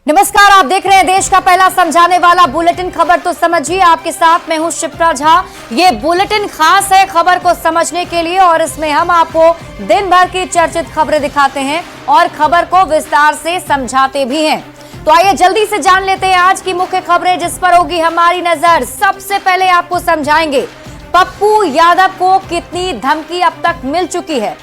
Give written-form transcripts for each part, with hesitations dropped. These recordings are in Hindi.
नमस्कार, आप देख रहे हैं देश का पहला समझाने वाला बुलेटिन खबर तो समझिए। आपके साथ मैं हूं शिप्रा झा। ये बुलेटिन खास है खबर को समझने के लिए और इसमें हम आपको दिन भर की चर्चित खबरें दिखाते हैं और खबर को विस्तार से समझाते भी हैं। तो आइए जल्दी से जान लेते हैं आज की मुख्य खबरें जिस पर होगी हमारी नजर। सबसे पहले आपको समझाएंगे पप्पू यादव को कितनी धमकी अब तक मिल चुकी है।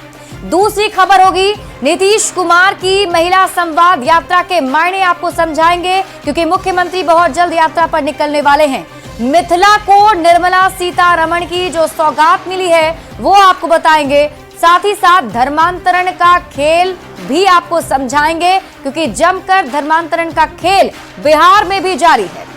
दूसरी खबर होगी नीतीश कुमार की महिला संवाद यात्रा के मायने आपको समझाएंगे क्योंकि मुख्यमंत्री बहुत जल्द यात्रा पर निकलने वाले हैं। मिथिला को निर्मला सीतारमण की जो सौगात मिली है वो आपको बताएंगे। साथ ही साथ धर्मांतरण का खेल भी आपको समझाएंगे क्योंकि जमकर धर्मांतरण का खेल बिहार में भी जारी है।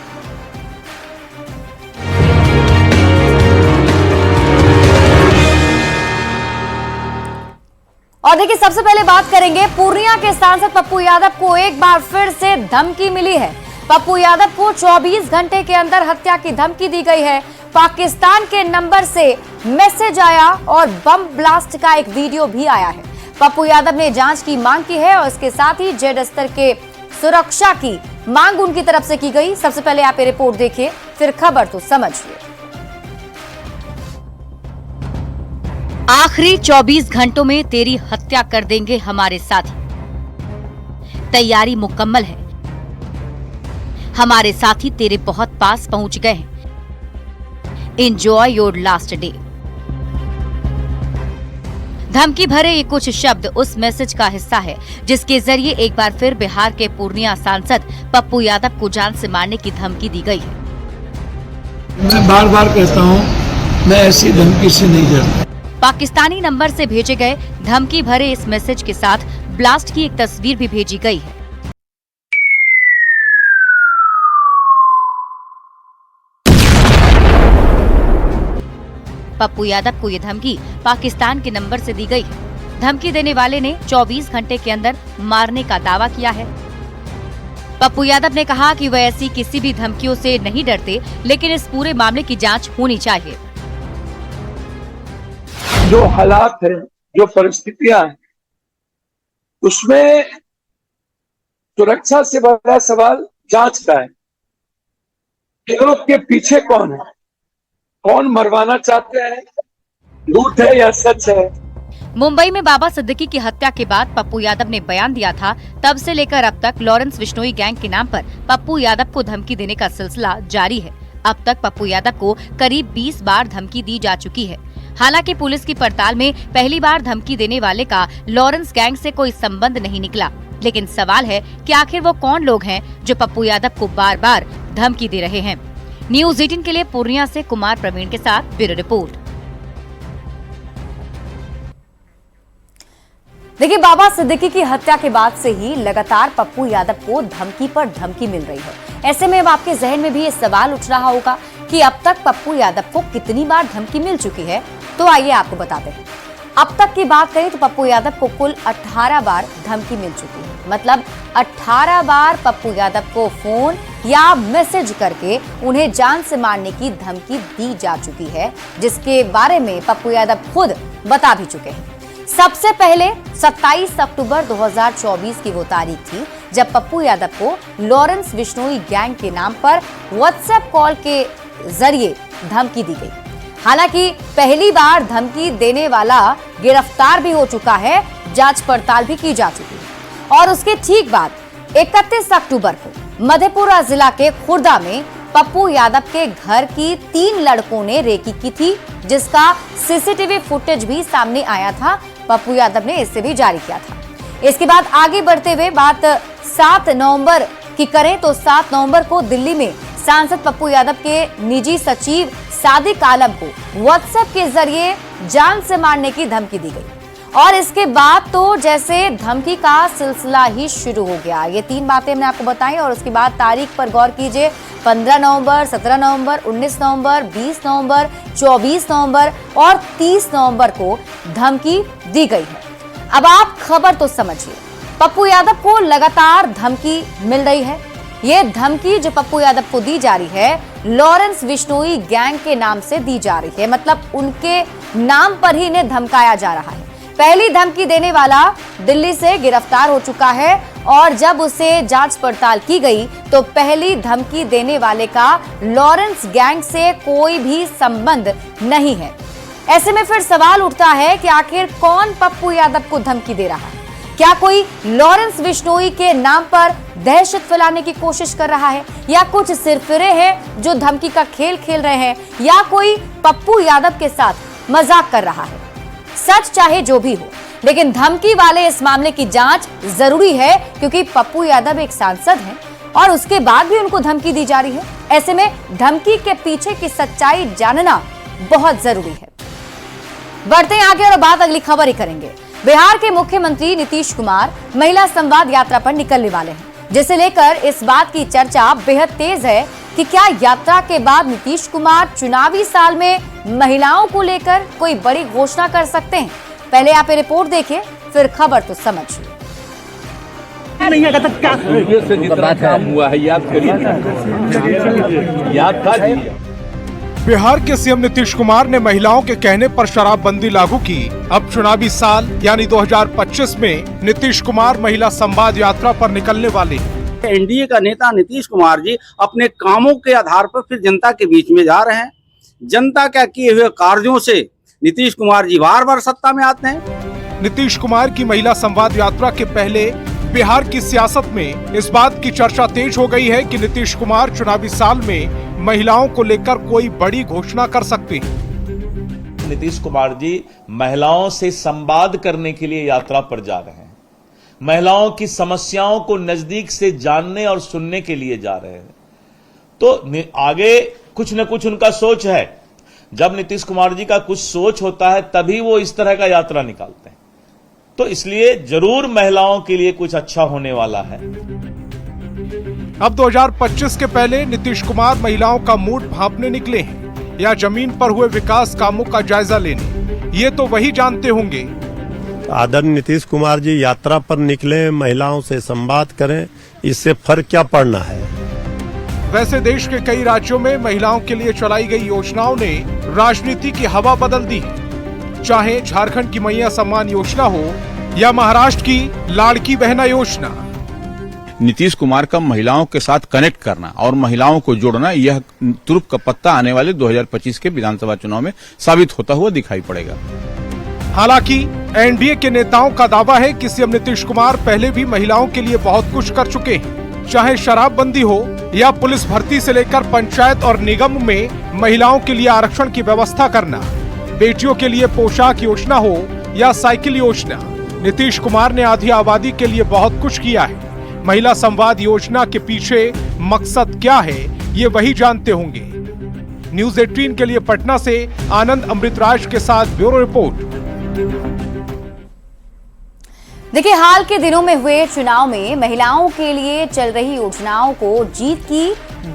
और देखिए सबसे पहले बात करेंगे पूर्णिया के सांसद पप्पू यादव को एक बार फिर से धमकी मिली है। पप्पू यादव को 24 घंटे के अंदर हत्या की धमकी दी गई है। पाकिस्तान के नंबर से मैसेज आया और बम ब्लास्ट का एक वीडियो भी आया है। पप्पू यादव ने जांच की मांग की है और इसके साथ ही जेड स्तर के सुरक्षा की मांग उनकी तरफ से की गई। सबसे पहले आप ये रिपोर्ट देखिए फिर खबर तो समझिए। आखिरी 24 घंटों में तेरी हत्या कर देंगे हमारे साथी। तैयारी मुकम्मल है। हमारे साथी तेरे बहुत पास पहुंच गए हैं। Enjoy your last day. धमकी भरे ये कुछ शब्द उस मैसेज का हिस्सा है जिसके जरिए एक बार फिर बिहार के पूर्णिया सांसद पप्पू यादव को जान से मारने की धमकी दी गई है। मैं बार बार कहता हूं, मैं ऐसी धमकी से नहीं डरता। पाकिस्तानी नंबर से भेजे गए धमकी भरे इस मैसेज के साथ ब्लास्ट की एक तस्वीर भी भेजी गई है। पप्पू यादव को ये धमकी पाकिस्तान के नंबर से दी गई है। धमकी देने वाले ने 24 घंटे के अंदर मारने का दावा किया है। पप्पू यादव ने कहा कि वह ऐसी किसी भी धमकियों से नहीं डरते, लेकिन इस पूरे मामले की जांच होनी चाहिए। जो हालात है, जो परिस्थितियां हैं, उसमें सुरक्षा से बड़ा सवाल जांच का है। लोग के पीछे कौन है, कौन मरवाना चाहते हैं, झूठ है या सच है। मुंबई में बाबा सिद्दीकी की हत्या के बाद पप्पू यादव ने बयान दिया था। तब से लेकर अब तक लॉरेंस बिश्नोई गैंग के नाम पर पप्पू यादव को धमकी देने का सिलसिला जारी है। अब तक पप्पू यादव को करीब 20 बार धमकी दी जा चुकी है। हालांकि पुलिस की पड़ताल में पहली बार धमकी देने वाले का लॉरेंस गैंग से कोई संबंध नहीं निकला। लेकिन सवाल है कि आखिर वो कौन लोग हैं जो पप्पू यादव को बार बार धमकी दे रहे हैं। न्यूज़ 18 के लिए पूर्णिया से कुमार प्रवीण के साथ ब्यूरो रिपोर्ट। देखिए बाबा सिद्दीकी की हत्या के बाद से ही लगातार पप्पू यादव को धमकी पर धमकी मिल रही है। ऐसे में अब आपके जहन में भी ये सवाल उठ रहा होगा कि अब तक पप्पू यादव को कितनी बार धमकी मिल चुकी है। तो आइए आपको बताते हैं। अब तक की बात करें तो पप्पू यादव को कुल 18 बार धमकी मिल चुकी है। मतलब 18 बार पप्पू यादव को फोन या मैसेज करके उन्हें जान से मारने की धमकी दी जा चुकी है, जिसके बारे में पप्पू यादव खुद बता भी चुके हैं। सबसे पहले 27 अक्टूबर 2024 की वो तारीख थी जब पप्पू यादव को लॉरेंस बिश्नोई गैंग के नाम पर व्हाट्सएप कॉल के जरिए धमकी दी गई। हालांकि पहली बार धमकी देने वाला गिरफ्तार भी हो चुका है, जांच पड़ताल भी की जा चुकी है। और उसके ठीक बाद 31 अक्टूबर को मधेपुरा जिला के खुर्दा में पप्पू यादव के घर की 3 लड़कों ने रेकी की थी, जिसका सीसीटीवी फुटेज भी सामने आया था। पप्पू यादव ने इसे भी जारी किया था। इसके बाद आगे बढ़ते हुए बात 7 नवंबर की करें तो 7 नवंबर को दिल्ली में सांसद पप्पू यादव के निजी सचिव सादिक आलम को व्हाट्सएप के जरिए जान से मारने की धमकी दी गई। और इसके बाद तो जैसे धमकी का सिलसिला ही शुरू हो गया। ये 3 बातें हमने आपको बताई और उसके बाद तारीख पर गौर कीजिए। 15 नवंबर, 17 नवंबर, 19 नवंबर, 20 नवंबर, 24 नवंबर और 30 नवंबर को धमकी दी गई है। अब आप खबर तो समझिए, पप्पू यादव को लगातार धमकी मिल रही है। ये धमकी जो पप्पू यादव को दी जा रही है लॉरेंस बिश्नोई गैंग के नाम से दी जा रही है। मतलब उनके नाम पर ही इन्हें धमकाया जा रहा है। पहली धमकी देने वाला दिल्ली से गिरफ्तार हो चुका है और जब उसे जांच पड़ताल की गई तो पहली धमकी देने वाले का लॉरेंस गैंग से कोई भी संबंध नहीं है। ऐसे में फिर सवाल उठता है कि आखिर कौन पप्पू यादव को धमकी दे रहा है? क्या कोई लॉरेंस बिश्नोई के नाम पर दहशत फैलाने की कोशिश कर रहा है, या कुछ सिरफिरे हैं जो धमकी का खेल खेल रहे हैं, या कोई पप्पू यादव के साथ मजाक कर रहा है? सच चाहे जो भी हो, लेकिन धमकी वाले इस मामले की जांच जरूरी है, क्योंकि पप्पू यादव एक सांसद हैं और उसके बाद भी उनको धमकी दी जा रही है। ऐसे में धमकी के पीछे की सच्चाई जानना बहुत जरूरी है। बढ़ते हैं आगे और बात अगली खबर ही करेंगे। बिहार के मुख्यमंत्री नीतीश कुमार महिला संवाद यात्रा पर निकलने वाले हैं, जिसे लेकर इस बात की चर्चा बेहद तेज है कि क्या यात्रा के बाद नीतीश कुमार चुनावी साल में महिलाओं को लेकर कोई बड़ी घोषणा कर सकते हैं। पहले आप ये रिपोर्ट देखिए, फिर खबर तो समझिए। नहीं है क्या से जितना काम हुआ है याद करिए, याद था। बिहार के सीएम नीतीश कुमार ने महिलाओं के कहने पर शराबबंदी लागू की। अब चुनावी साल यानी 2025 में नीतीश कुमार महिला संवाद यात्रा पर निकलने वाले हैं। एनडीए का नेता नीतीश कुमार जी अपने कामों के आधार पर फिर जनता के बीच में जा रहे हैं। जनता क्या किए हुए कार्यों से नीतीश कुमार जी बार बार सत्ता में आते हैं। नीतीश कुमार की महिला संवाद यात्रा के पहले बिहार की सियासत में इस बात की चर्चा तेज हो गई है कि नीतीश कुमार चुनावी साल में महिलाओं को लेकर कोई बड़ी घोषणा कर सकते हैं। नीतीश कुमार जी महिलाओं से संवाद करने के लिए यात्रा पर जा रहे हैं, महिलाओं की समस्याओं को नजदीक से जानने और सुनने के लिए जा रहे हैं। तो आगे कुछ न कुछ उनका सोच है। जब नीतीश कुमार जी का कुछ सोच होता है तभी वो इस तरह का यात्रा निकालते हैं। तो इसलिए जरूर महिलाओं के लिए कुछ अच्छा होने वाला है। अब 2025 के पहले नीतीश कुमार महिलाओं का मूड भांपने निकले हैं या जमीन पर हुए विकास कामों का जायजा लेने, ये तो वही जानते होंगे। आदरणीय नीतीश कुमार जी यात्रा पर निकले, महिलाओं से संवाद करें, इससे फर्क क्या पड़ना है? वैसे देश के कई राज्यों में महिलाओं के लिए चलाई गई योजनाओं ने राजनीति की हवा बदल दी है। चाहे झारखंड की मैया सम्मान योजना हो या महाराष्ट्र की लाड़की बहना योजना। नीतीश कुमार का महिलाओं के साथ कनेक्ट करना और महिलाओं को जोड़ना, यह तुरुप का पत्ता आने वाले 2025 के विधानसभा चुनाव में साबित होता हुआ दिखाई पड़ेगा। हालांकि एनडीए के नेताओं का दावा है कि सीएम नीतीश कुमार पहले भी महिलाओं के लिए बहुत कुछ कर चुके हैं। चाहे शराबबंदी हो या पुलिस भर्ती से लेकर पंचायत और निगम में महिलाओं के लिए आरक्षण की व्यवस्था करना, बेटियों के लिए पोशाक योजना हो या साइकिल योजना, नीतीश कुमार ने आधी आबादी के लिए बहुत कुछ किया है। महिला संवाद योजना के पीछे मकसद क्या है, ये वही जानते होंगे। न्यूज़ 18 के लिए पटना से आनंद अमृतराज के साथ ब्यूरो रिपोर्ट। देखिए, हाल के दिनों में हुए चुनाव में महिलाओं के लिए चल रही योजनाओं को जीत की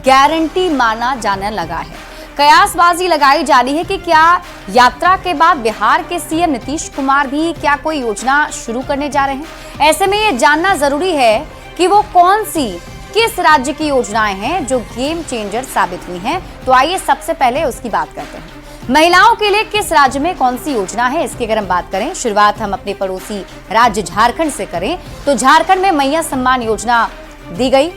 गारंटी माना जाने लगा है। कयासबाजी लगाई जा रही है कि क्या यात्रा के बाद बिहार के सीएम नीतीश कुमार भी क्या कोई योजना शुरू करने जा रहे हैं। ऐसे में ये जानना जरूरी है कि वो कौन सी, किस राज्य की योजनाएं हैं जो गेम चेंजर साबित हुई हैं। तो आइए सबसे पहले उसकी बात करते हैं। महिलाओं के लिए किस राज्य में कौन सी योजना है, इसकी अगर हम बात करें, शुरुआत हम अपने पड़ोसी राज्य झारखंड से करें तो झारखंड में मैया सम्मान योजना दी गई।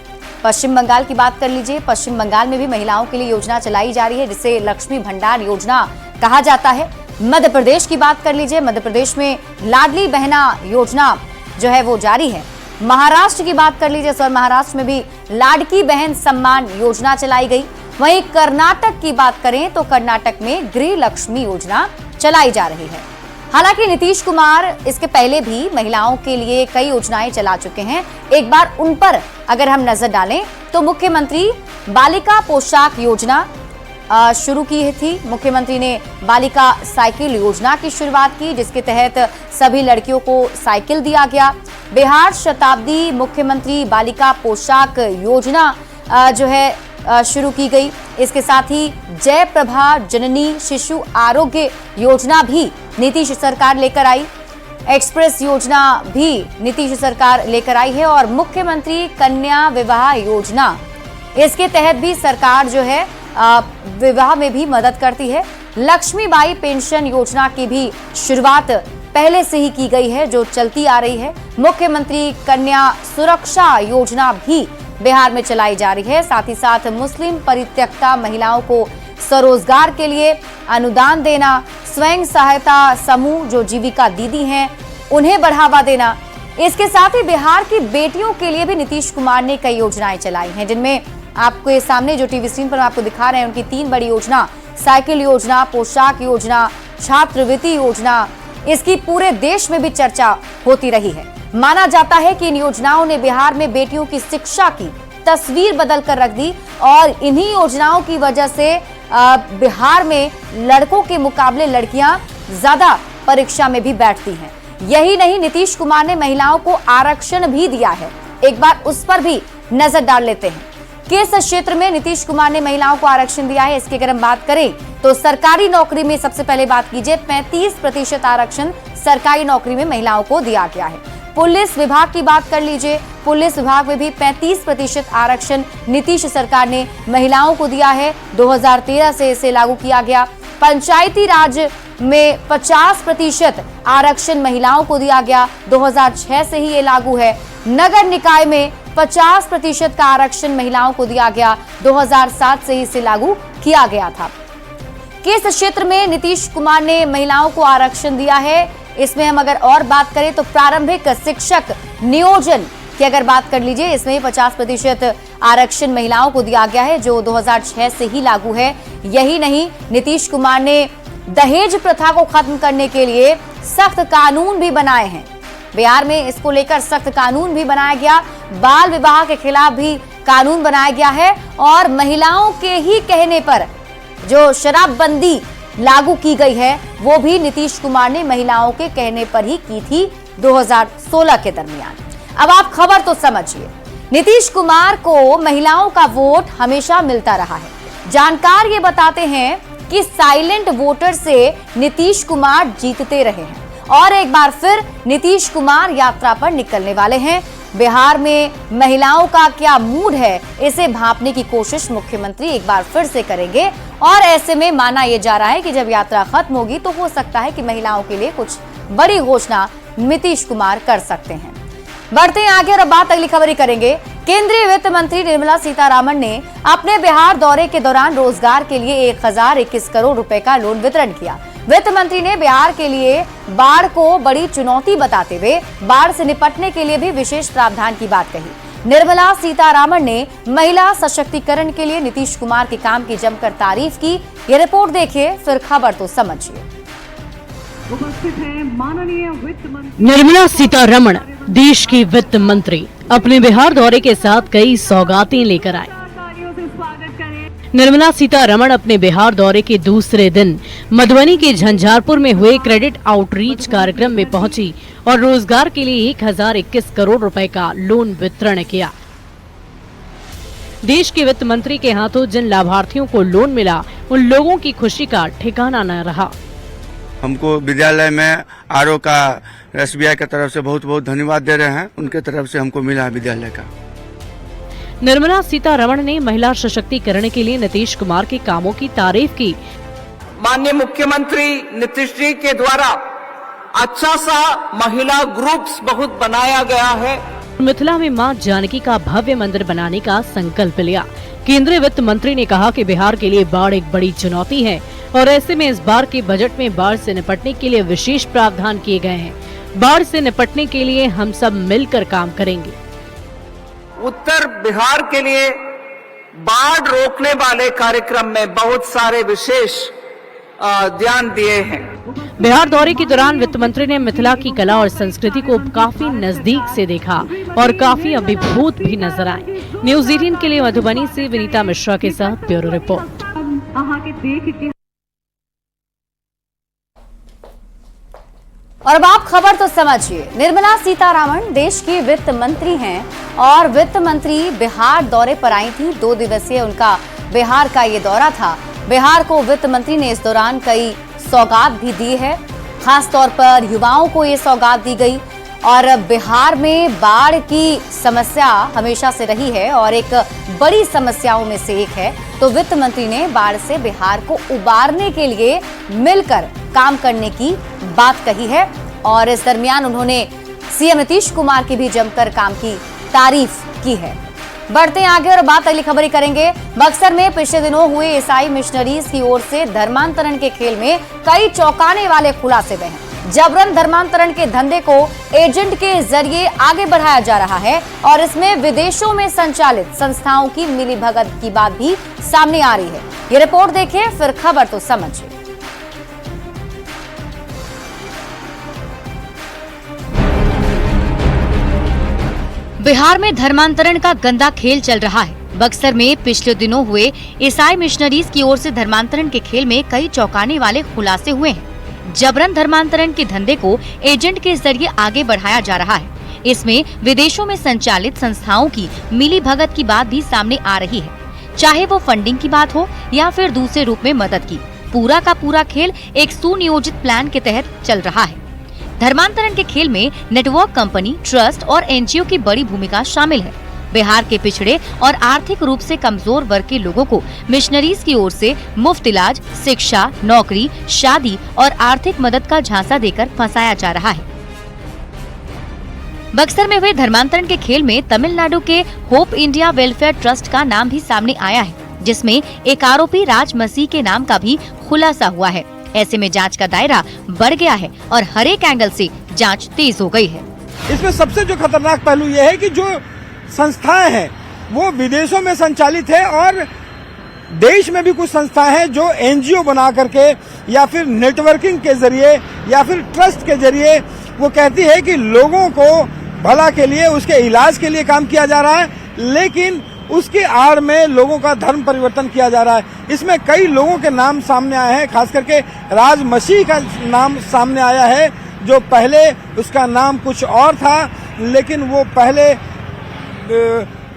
पश्चिम बंगाल की बात कर लीजिए, पश्चिम बंगाल में भी महिलाओं के लिए योजना चलाई जा रही है जिसे लक्ष्मी भंडार योजना कहा जाता है। मध्य प्रदेश की बात कर लीजिए, मध्य प्रदेश में लाडली बहना योजना जो है वो जारी है। महाराष्ट्र की बात कर लीजिए, सर महाराष्ट्र में भी लाड़की बहन सम्मान योजना चलाई गई। वहीं कर्नाटक की बात करें तो कर्नाटक में गृह लक्ष्मी योजना चलाई जा रही है। हालांकि नीतीश कुमार इसके पहले भी महिलाओं के लिए कई योजनाएं चला चुके हैं। एक बार उन पर अगर हम नजर डालें तो मुख्यमंत्री बालिका पोशाक योजना शुरू की थी। मुख्यमंत्री ने बालिका साइकिल योजना की शुरुआत की, जिसके तहत सभी लड़कियों को साइकिल दिया गया। बिहार शताब्दी मुख्यमंत्री बालिका पोशाक योजना जो है शुरू की गई। इसके साथ ही जय प्रभा जननी शिशु आरोग्य योजना भी नीतीश सरकार लेकर आई। एक्सप्रेस योजना भी नीतीश सरकार लेकर आई है और मुख्यमंत्री कन्या विवाह योजना, इसके तहत भी सरकार जो है विवाह में भी मदद करती है। लक्ष्मीबाई पेंशन योजना की भी शुरुआत पहले से ही की गई है, जो चलती आ रही है। मुख्यमंत्री कन्या सुरक्षा योजना भी बिहार में चलाई जा रही है। साथ ही साथ मुस्लिम परित्यक्ता महिलाओं को स्वरोजगार के लिए अनुदान देना, स्वयं सहायता समूह जो जीविका दीदी हैं उन्हें बढ़ावा देना। इसके साथ ही बिहार की बेटियों के लिए भी नीतीश कुमार ने कई योजनाएं चलाई हैं, जिनमें आपको ये सामने जो टीवी स्क्रीन पर आपको दिखा रहे हैं उनकी 3 बड़ी योजना, साइकिल योजना, पोशाक योजना, छात्रवृत्ति योजना, इसकी पूरे देश में भी चर्चा होती रही है। माना जाता है कि इन योजनाओं ने बिहार में बेटियों की शिक्षा की तस्वीर बदल कर रख दी और इन्हीं योजनाओं की वजह से बिहार में लड़कों के मुकाबले लड़कियां ज्यादा परीक्षा में भी बैठती हैं। यही नहीं, नीतीश कुमार ने महिलाओं को आरक्षण भी दिया है। एक बार उस पर भी नजर डाल लेते हैं। किस क्षेत्र में नीतीश कुमार ने महिलाओं को आरक्षण दिया है, इसकी अगर हम बात करें तो सरकारी नौकरी में सबसे पहले बात कीजिए, 35% आरक्षण सरकारी नौकरी में महिलाओं को दिया गया है। पुलिस विभाग की बात कर लीजिए, पुलिस विभाग में भी 35% आरक्षण नीतीश सरकार ने महिलाओं को दिया है। 2013 से इसे लागू किया गया। पंचायती राज में 50% आरक्षण महिलाओं को दिया गया, 2006 से ही ये लागू है। नगर निकाय में 50% का आरक्षण महिलाओं को दिया गया, 2007 से ही इसे लागू किया गया था। किस क्षेत्र में नीतीश कुमार ने महिलाओं को आरक्षण दिया है, इसमें हम अगर और बात करें तो प्रारंभिक शिक्षक नियोजन की अगर बात कर लीजिए, इसमें 50% आरक्षण महिलाओं को दिया गया है, जो 2006 से ही लागू है। यही नहीं, नीतीश कुमार ने दहेज प्रथा को खत्म करने के लिए सख्त कानून भी बनाए हैं। बिहार में इसको लेकर सख्त कानून भी बनाया गया। बाल विवाह के खिलाफ भी कानून बनाया गया है और महिलाओं के ही कहने पर जो शराबबंदी लागू की गई है वो भी नीतीश कुमार ने महिलाओं के कहने पर ही की थी 2016 के दरमियान। अब आप खबर तो समझिए, नीतीश कुमार को महिलाओं का वोट हमेशा मिलता रहा है। जानकार ये बताते हैं कि साइलेंट वोटर से नीतीश कुमार जीतते रहे हैं और एक बार फिर नीतीश कुमार यात्रा पर निकलने वाले हैं। बिहार में महिलाओं का क्या मूड है, इसे भांपने की कोशिश मुख्यमंत्री एक बार फिर से करेंगे और ऐसे में माना यह जा रहा है कि जब यात्रा खत्म होगी तो हो सकता है कि महिलाओं के लिए कुछ बड़ी घोषणा नीतीश कुमार कर सकते हैं। बढ़ते हैं आगे और अब बात अगली खबर ही करेंगे। केंद्रीय वित्त मंत्री निर्मला सीतारामन ने अपने बिहार दौरे के दौरान रोजगार के लिए 1021 करोड़ रुपए का लोन वितरण किया। वित्त मंत्री ने बिहार के लिए बाढ़ को बड़ी चुनौती बताते हुए बाढ़ से निपटने के लिए भी विशेष प्रावधान की बात कही। निर्मला सीतारामन ने महिला सशक्तिकरण के लिए नीतीश कुमार के काम की जमकर तारीफ की। ये रिपोर्ट देखिए, फिर खबर तो समझिए। निर्मला सीतारमण देश की वित्त मंत्री अपने बिहार दौरे के साथ कई सौगातें लेकर आए। निर्मला सीतारमण अपने बिहार दौरे के दूसरे दिन मधुबनी के झंझारपुर में हुए क्रेडिट आउटरीच कार्यक्रम में पहुंची और रोजगार के लिए 1021 करोड़ रुपए का लोन वितरण किया। देश के वित्त मंत्री के हाथों जिन लाभार्थियों को लोन मिला, उन लोगों की खुशी का ठिकाना न रहा। हमको विद्यालय में आरओ का SBI की तरफ से बहुत बहुत धन्यवाद दे रहे हैं, उनके तरफ से हमको मिला विद्यालय का। निर्मला सीतारमण ने महिला सशक्तिकरण के लिए नीतीश कुमार के कामों की तारीफ की। माननीय मुख्यमंत्री नीतीश जी के द्वारा अच्छा सा महिला ग्रुप्स बहुत बनाया गया है। मिथिला में मां जानकी का भव्य मंदिर बनाने का संकल्प लिया। केंद्रीय वित्त मंत्री ने कहा कि बिहार के लिए बाढ़ एक बड़ी चुनौती है और ऐसे में इस बार के बजट में बाढ़ से निपटने के लिए विशेष प्रावधान किए गए हैं। बाढ़ से निपटने के लिए हम सब मिलकर काम करेंगे। उत्तर बिहार के लिए बाढ़ रोकने वाले कार्यक्रम में बहुत सारे विशेष ध्यान दिए हैं। बिहार दौरे के दौरान वित्त मंत्री ने मिथिला की कला और संस्कृति को काफी नजदीक से देखा और काफी अभिभूत भी नजर आए। न्यूज़ 18 के लिए मधुबनी से विनीता मिश्रा के साथ ब्यूरो रिपोर्ट। और अब आप खबर तो समझिए, निर्मला सीतारामन देश की वित्त मंत्री हैं और वित्त मंत्री बिहार दौरे पर आई थी। 2 दिवसीय उनका बिहार का ये दौरा था। बिहार को वित्त मंत्री ने इस दौरान कई सौगात भी दी है, खास तौर पर युवाओं को ये सौगात दी गई। और बिहार में बाढ़ की समस्या हमेशा से रही है और एक बड़ी समस्याओं में से एक है, तो वित्त मंत्री ने बाढ़ से बिहार को उबारने के लिए मिलकर काम करने की बात कही है। और इस दरमियान उन्होंने सीएम नीतीश कुमार की भी जमकर काम की तारीफ की है। बढ़ते हैं आगे और बात अगली खबर करेंगे। बक्सर में पिछले दिनों हुए ईसाई मिशनरीज की ओर से धर्मांतरण के खेल में कई चौंकाने वाले खुलासे हुए हैं। जबरन धर्मांतरण के धंधे को एजेंट के जरिए आगे बढ़ाया जा रहा है और इसमें विदेशों में संचालित संस्थाओं की मिलीभगत की बात भी सामने आ रही है। ये रिपोर्ट देखिए, फिर खबर तो समझिए। बिहार में धर्मांतरण का गंदा खेल चल रहा है। बक्सर में पिछले दिनों हुए ईसाई मिशनरीज की ओर से धर्मांतरण के खेल में कई चौंकाने वाले खुलासे हुए हैं। जबरन धर्मांतरण के धंधे को एजेंट के जरिए आगे बढ़ाया जा रहा है। इसमें विदेशों में संचालित संस्थाओं की मिलीभगत की बात भी सामने आ रही है, चाहे वो फंडिंग की बात हो या फिर दूसरे रूप में मदद की। पूरा का पूरा खेल एक सुनियोजित प्लान के तहत चल रहा है। धर्मांतरण के खेल में नेटवर्क कंपनी, ट्रस्ट और एनजीओ की बड़ी भूमिका शामिल है। बिहार के पिछड़े और आर्थिक रूप से कमजोर वर्ग के लोगों को मिशनरीज की ओर से मुफ्त इलाज, शिक्षा, नौकरी, शादी और आर्थिक मदद का झांसा देकर फंसाया जा रहा है। बक्सर में हुए धर्मांतरण के खेल में तमिलनाडु के होप इंडिया वेलफेयर ट्रस्ट का नाम भी सामने आया है, जिसमें एक आरोपी राज मसीह के नाम का भी खुलासा हुआ है। ऐसे में जांच का दायरा बढ़ गया है और हर एक एंगल से जांच तेज हो गई है। इसमें सबसे जो खतरनाक पहलू यह है कि जो संस्थाएं हैं वो विदेशों में संचालित है और देश में भी कुछ संस्थाएं हैं जो एनजीओ बना करके या फिर नेटवर्किंग के जरिए या फिर ट्रस्ट के जरिए वो कहती है कि लोगों को भला के लिए, उसके इलाज के लिए काम किया जा रहा है, लेकिन उसके आड़ में लोगों का धर्म परिवर्तन किया जा रहा है। इसमें कई लोगों के नाम सामने आए हैं, खास करके राज मसीह का नाम सामने आया है, जो पहले उसका नाम कुछ और था, लेकिन वो पहले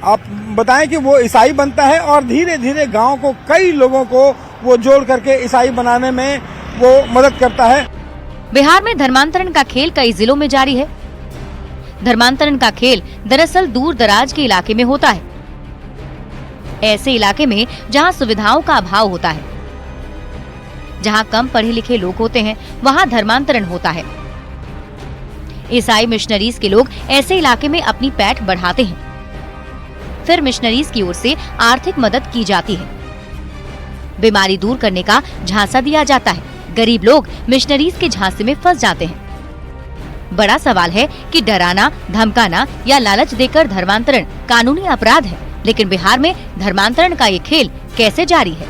आप बताएं कि वो ईसाई बनता है और धीरे धीरे गांव को, कई लोगों को वो जोड़ करके ईसाई बनाने में वो मदद करता है। बिहार में धर्मांतरण का खेल कई जिलों में जारी है। धर्मांतरण का खेल दरअसल दूर दराज के इलाके में होता है। ऐसे इलाके में जहां सुविधाओं का अभाव होता है, जहां कम पढ़े लिखे लोग होते हैं, वहां धर्मांतरण होता है। ईसाई मिशनरीज के लोग ऐसे इलाके में अपनी पैठ बढ़ाते हैं, फिर मिशनरीज की ओर से आर्थिक मदद की जाती है। बीमारी दूर करने का झांसा दिया जाता है। गरीब लोग मिशनरीज के झांसे में फंस जाते हैं। बड़ा सवाल है कि डराना, धमकाना या लालच देकर धर्मांतरण कानूनी अपराध है, लेकिन बिहार में धर्मांतरण का ये खेल कैसे जारी है?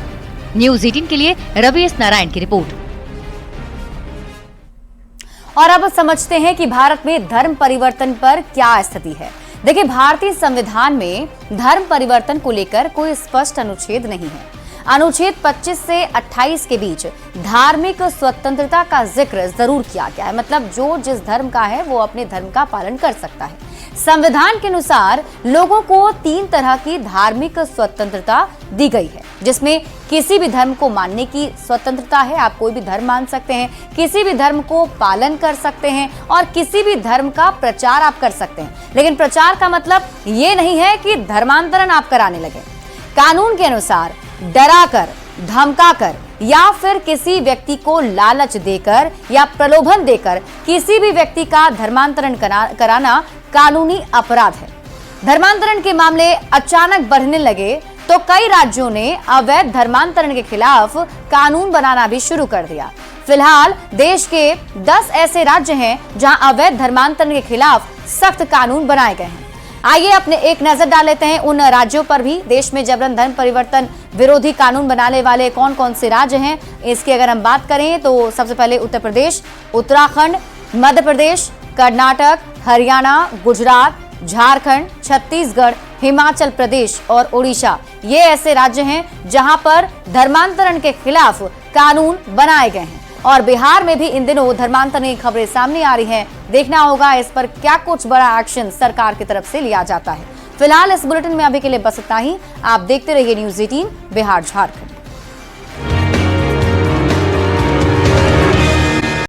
न्यूज़ 18 के लिए रवि एस नारायण की रिपोर्ट। और अब समझते हैं कि भारत में धर्म परिवर्तन पर क्या स्थिति है। देखिए, भारतीय संविधान में धर्म परिवर्तन को लेकर कोई स्पष्ट अनुच्छेद नहीं है। अनुच्छेद 25 से 28 के बीच धार्मिक स्वतंत्रता का जिक्र जरूर किया गया है, मतलब जो जिस धर्म का है वो अपने धर्म का पालन कर सकता है। संविधान के अनुसार लोगों को 3 तरह की धार्मिक स्वतंत्रता दी गई है, जिसमें किसी भी धर्म को मानने की स्वतंत्रता है, आप कोई भी धर्म मान सकते हैं, किसी भी धर्म को पालन कर सकते हैं और किसी भी धर्म का प्रचार आप कर सकते हैं। लेकिन प्रचार का मतलब ये नहीं है कि धर्मांतरण आप कराने लगे। कानून के अनुसार डराकर, धमकाकर या फिर किसी व्यक्ति को लालच देकर या प्रलोभन देकर किसी भी व्यक्ति का धर्मांतरण कराना कानूनी अपराध है। धर्मांतरण के मामले अचानक बढ़ने लगे तो कई राज्यों ने अवैध धर्मांतरण के खिलाफ कानून बनाना भी शुरू कर दिया। फिलहाल देश के 10 ऐसे राज्य हैं जहां अवैध धर्मांतरण के खिलाफ सख्त कानून बनाए गए हैं। आइए अपने एक नजर डाल लेते हैं उन राज्यों पर भी। देश में जबरन धर्म परिवर्तन विरोधी कानून बनाने वाले कौन कौन से राज्य हैं, इसकी अगर हम बात करें तो सबसे पहले उत्तर प्रदेश, उत्तराखंड, मध्य प्रदेश, कर्नाटक, हरियाणा, गुजरात, झारखंड, छत्तीसगढ़, हिमाचल प्रदेश और ओडिशा, ये ऐसे राज्य हैं जहां पर धर्मांतरण के खिलाफ कानून बनाए गए हैं। और बिहार में भी इन दिनों धर्मांतरण की खबरें सामने आ रही हैं। देखना होगा इस पर क्या कुछ बड़ा एक्शन सरकार की तरफ से लिया जाता है। फिलहाल इस बुलेटिन में अभी के लिए बस इतना ही। आप देखते रहिए न्यूज़ 18 बिहार झारखंड।